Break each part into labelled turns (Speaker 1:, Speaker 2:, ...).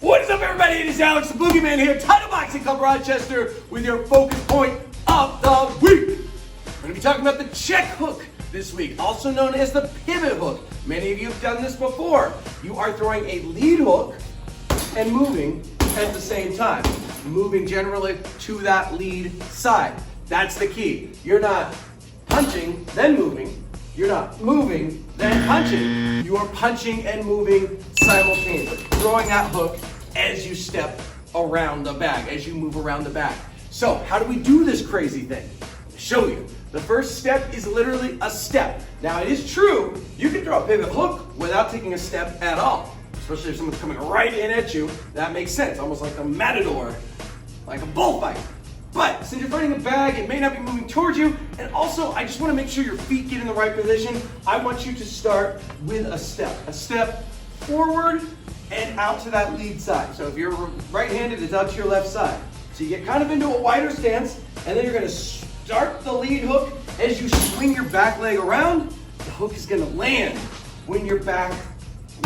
Speaker 1: What is up, everybody? It is Alex the Boogeyman here, Title Boxing Club Rochester, with your focus point of the week. We're going to be talking about the check hook this week, also known as the pivot hook. Many of you have done this before. You are throwing a lead hook and moving at the same time, moving generally to that lead side. That's the key. You're not punching, then moving. You're not moving, then punching. You are punching and moving simultaneously, throwing that hook as you step around the bag, as you move around the bag. So how do we do this crazy thing? I'll show you. The first step is literally a step. Now, it is true, you can throw a pivot hook without taking a step at all, especially if someone's coming right in at you. That makes sense, almost like a matador, like a bullfight. But since you're fighting a bag, it may not be moving towards you, and also I just want to make sure your feet get in the right position. I want you to start with a step forward and out to that lead side. So if you're right-handed, it's out to your left side. So you get kind of into a wider stance, and then you're going to start the lead hook. As you swing your back leg around, the hook is going to land when your back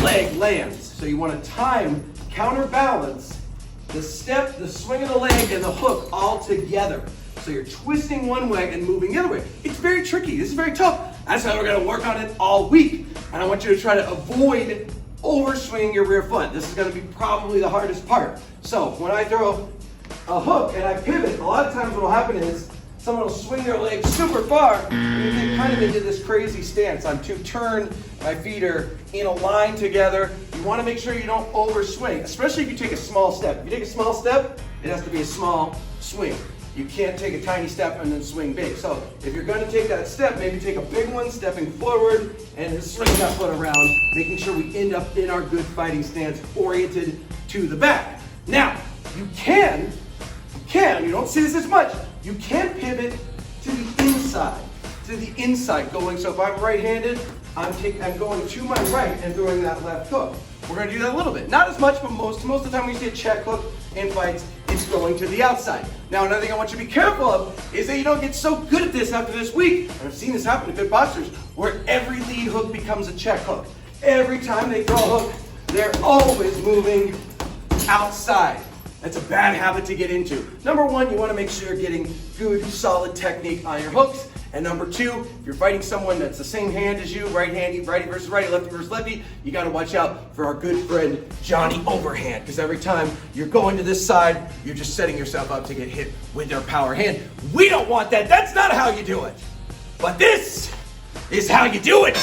Speaker 1: leg lands. So you want to time, counterbalance the step, the swing of the leg, and the hook all together. So you're twisting one way and moving the other way. It's very tricky. This is very tough. That's how we're going to work on it all week. And I want you to try to avoid overswinging your rear foot. This is going to be probably the hardest part. So when I throw a hook and I pivot, a lot of times what will happen is someone will swing their leg super far and you get kind of into this crazy stance. I'm too turned, my feet are in a line together. You want to make sure you don't overswing, especially if you take a small step. If you take a small step, it has to be a small swing. You can't take a tiny step and then swing big. So if you're going to take that step, maybe take a big one, stepping forward and swing that foot around, making sure we end up in our good fighting stance oriented to the back. Now, you don't see this as much, you can pivot to the inside going. So if I'm right-handed, I'm going to my right and throwing that left hook. We're going to do that a little bit. Not as much, but most of the time when you see a check hook in fights, it's going to the outside. Now, another thing I want you to be careful of is that you don't get so good at this after this week, and I've seen this happen to good boxers, where every lead hook becomes a check hook. Every time they throw a hook, they're always moving outside. That's a bad habit to get into. Number one, you want to make sure you're getting good, solid technique on your hooks. And number two, if you're fighting someone that's the same hand as you, righty versus righty, lefty versus lefty, you got to watch out for our good friend Johnny Overhand, because every time you're going to this side, you're just setting yourself up to get hit with their power hand. We don't want that. That's not how you do it. But this is how you do it.